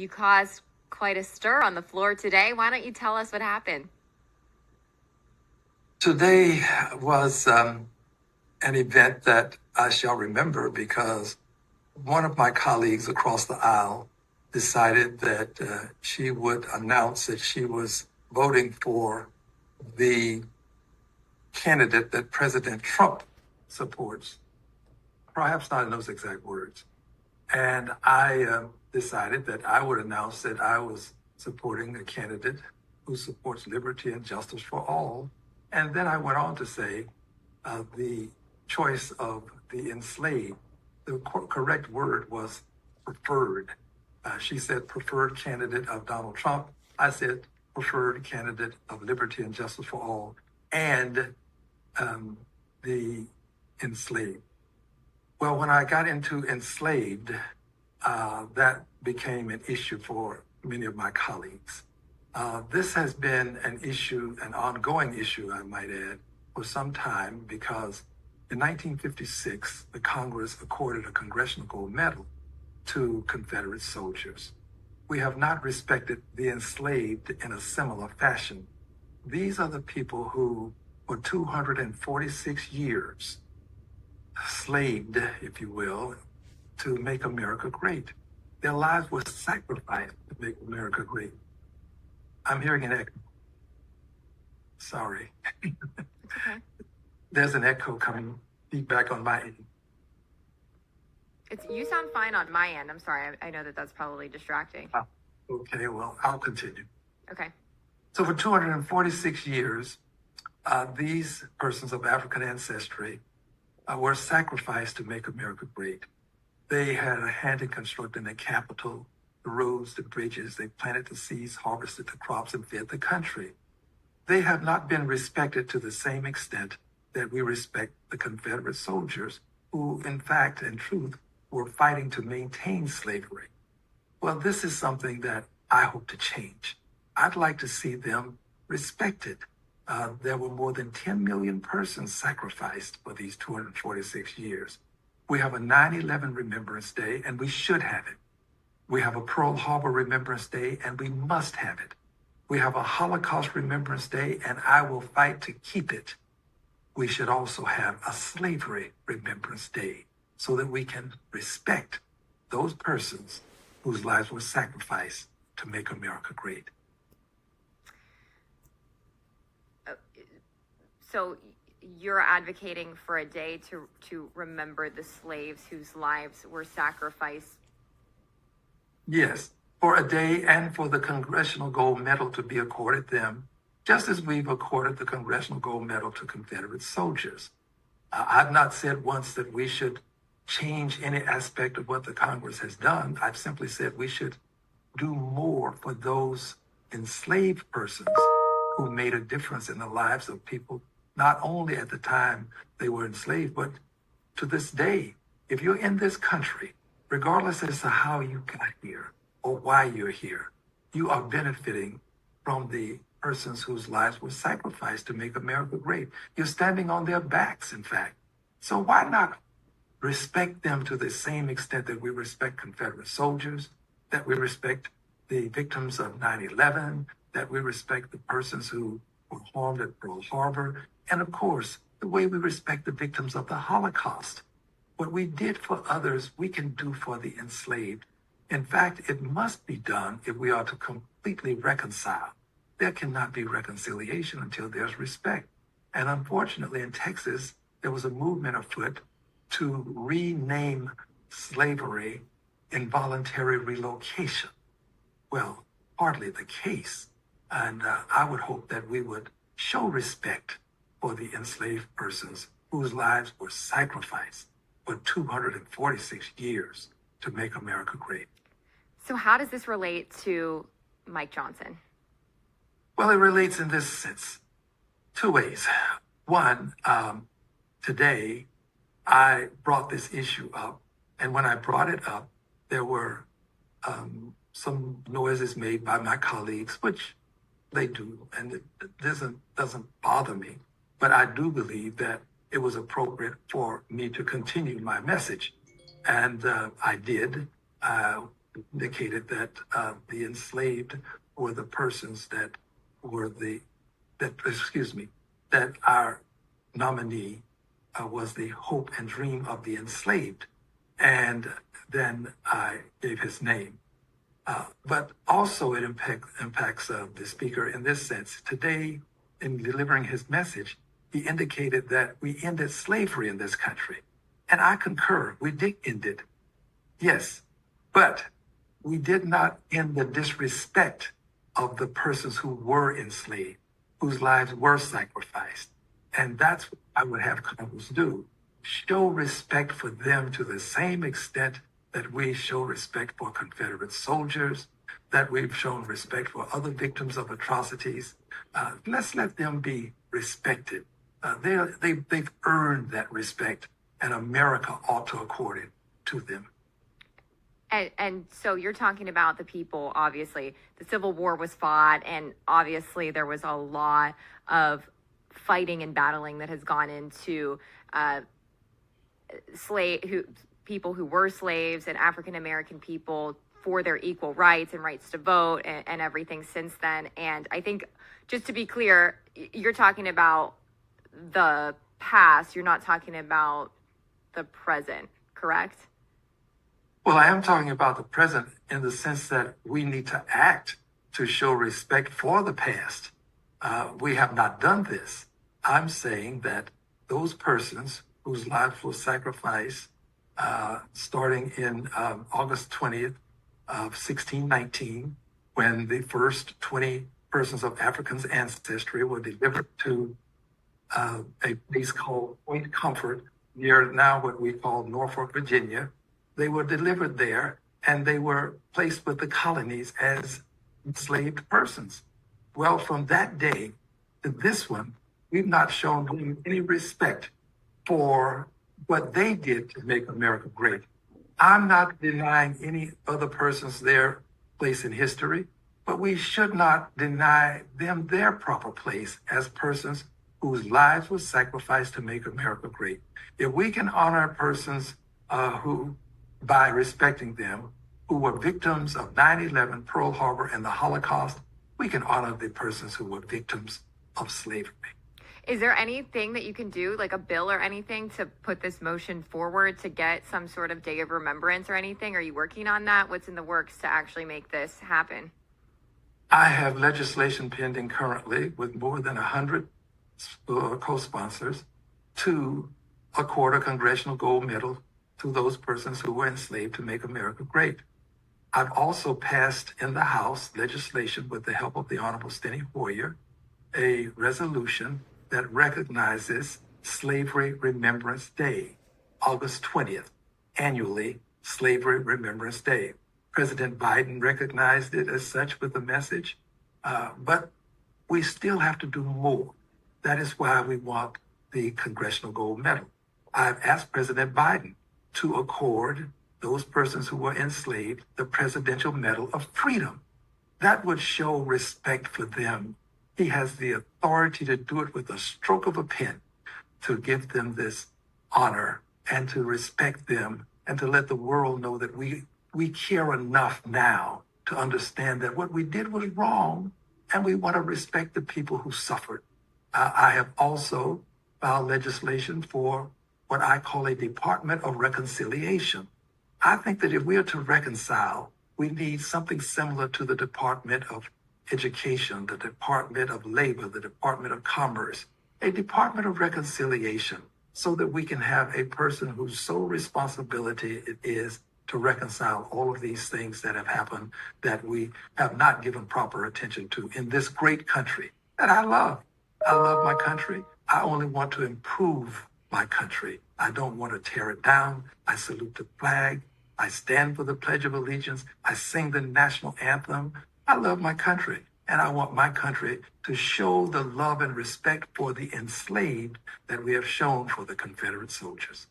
You caused quite a stir on the floor today. Why don't you tell us what happened? Today was an event that I shall remember because one of my colleagues across the aisle decided that she would announce that she was voting for the candidate that President Trump supports, perhaps not in those exact words. And I decided that I would announce that I was supporting a candidate who supports liberty and justice for all. And then I went on to say the choice of the enslaved. The correct word was preferred. She said preferred candidate of Donald Trump. I said preferred candidate of liberty and justice for all, and the enslaved. Well, when I got into enslaved, that became an issue for many of my colleagues. This has been an issue, an ongoing issue, I might add, for some time because in 1956, the Congress accorded a Congressional Gold Medal to Confederate soldiers. We have not respected the enslaved in a similar fashion. These are the people who, for 246 years, slaved, if you will, to make America great. Their lives were sacrificed to make America great. I'm hearing an echo. Sorry. Okay. There's an echo coming feedback on my end. You sound fine on my end. I'm sorry. I know that that's probably distracting. Okay, well, I'll continue. Okay. So for 246 years, these persons of African ancestry were sacrificed to make America great. They had a hand in constructing the Capitol, the roads, the bridges. They planted the seeds, harvested the crops, and fed the country. They have not been respected to the same extent that we respect the Confederate soldiers who, in fact and truth, were fighting to maintain slavery. Well, this is something that I hope to change. I'd like to see them respected. There were more than 10 million persons sacrificed for these 246 years. We have a 9/11 Remembrance Day, and we should have it. We have a Pearl Harbor Remembrance Day, and we must have it. We have a Holocaust Remembrance Day, and I will fight to keep it. We should also have a Slavery Remembrance Day so that we can respect those persons whose lives were sacrificed to make America great. So you're advocating for a day to remember the slaves whose lives were sacrificed? Yes, for a day and for the Congressional Gold Medal to be accorded them, just as we've accorded the Congressional Gold Medal to Confederate soldiers. I've not said once that we should change any aspect of what the Congress has done. I've simply said we should do more for those enslaved persons who made a difference in the lives of people, not only at the time they were enslaved, but to this day. If you're in this country, regardless as to how you got here or why you're here, you are benefiting from the persons whose lives were sacrificed to make America great. You're standing on their backs, in fact. So why not respect them to the same extent that we respect Confederate soldiers, that we respect the victims of 9/11, that we respect the persons who were harmed at Pearl Harbor, and of course, the way we respect the victims of the Holocaust. What we did for others, we can do for the enslaved. In fact, it must be done if we are to completely reconcile. There cannot be reconciliation until there's respect. And unfortunately, in Texas, there was a movement afoot to rename slavery involuntary relocation. Well, hardly the case. And I would hope that we would show respect for the enslaved persons whose lives were sacrificed for 246 years to make America great. So how does this relate to Mike Johnson? Well, it relates in this sense, two ways. One, today I brought this issue up, and when I brought it up, there were some noises made by my colleagues, which they do, and it doesn't bother me. But I do believe that it was appropriate for me to continue my message, and I did. indicated that the enslaved were the persons that were that our nominee was the hope and dream of the enslaved. And then I gave his name. But also it impacts the speaker in this sense. Today, in delivering his message, he indicated that we ended slavery in this country. And I concur, we did end it. Yes, but we did not end the disrespect of the persons who were enslaved, whose lives were sacrificed. And that's what I would have Congress do. Show respect for them to the same extent that we show respect for Confederate soldiers, that we've shown respect for other victims of atrocities. Let's let them be respected. They've earned that respect, and America ought to accord it to them. And so you're talking about the people, obviously. The Civil War was fought, and obviously there was a lot of fighting and battling that has gone into people who were slaves and African American people for their equal rights and rights to vote and everything since then. And I think, just to be clear, you're talking about the past, you're not talking about the present, correct? Well, I am talking about the present in the sense that we need to act to show respect for the past. We have not done this. I'm saying that those persons whose lives were sacrificed starting in August 20th of 1619, when the first 20 persons of African ancestry were delivered to a place called Point Comfort, near now what we call Norfolk, Virginia. They were delivered there, and they were placed with the colonies as enslaved persons. Well, from that day to this one, we've not shown them any respect for what they did to make America great. I'm not denying any other persons their place in history, but we should not deny them their proper place as persons whose lives were sacrificed to make America great. If we can honor persons who, by respecting them, who were victims of 9/11, Pearl Harbor, and the Holocaust, we can honor the persons who were victims of slavery. Is there anything that you can do, like a bill or anything, to put this motion forward to get some sort of day of remembrance or anything? Are you working on that? What's in the works to actually make this happen? I have legislation pending currently with more than 100 co-sponsors to accord a Congressional Gold Medal to those persons who were enslaved to make America great. I've also passed in the House legislation with the help of the Honorable Steny Hoyer, a resolution that recognizes Slavery Remembrance Day, August 20th, annually Slavery Remembrance Day. President Biden recognized it as such with the message, but we still have to do more. That is why we want the Congressional Gold Medal. I've asked President Biden to accord those persons who were enslaved the Presidential Medal of Freedom. That would show respect for them. He has the authority to do it with a stroke of a pen, to give them this honor and to respect them and to let the world know that we care enough now to understand that what we did was wrong, and we want to respect the people who suffered. I have also filed legislation for what I call a Department of Reconciliation. I think that if we are to reconcile, we need something similar to the Department of Education, the Department of Labor, the Department of Commerce, a Department of Reconciliation, so that we can have a person whose sole responsibility it is to reconcile all of these things that have happened that we have not given proper attention to in this great country that I love. I love my country. I only want to improve my country. I don't want to tear it down. I salute the flag. I stand for the Pledge of Allegiance. I sing the national anthem. I love my country, and I want my country to show the love and respect for the enslaved that we have shown for the Confederate soldiers.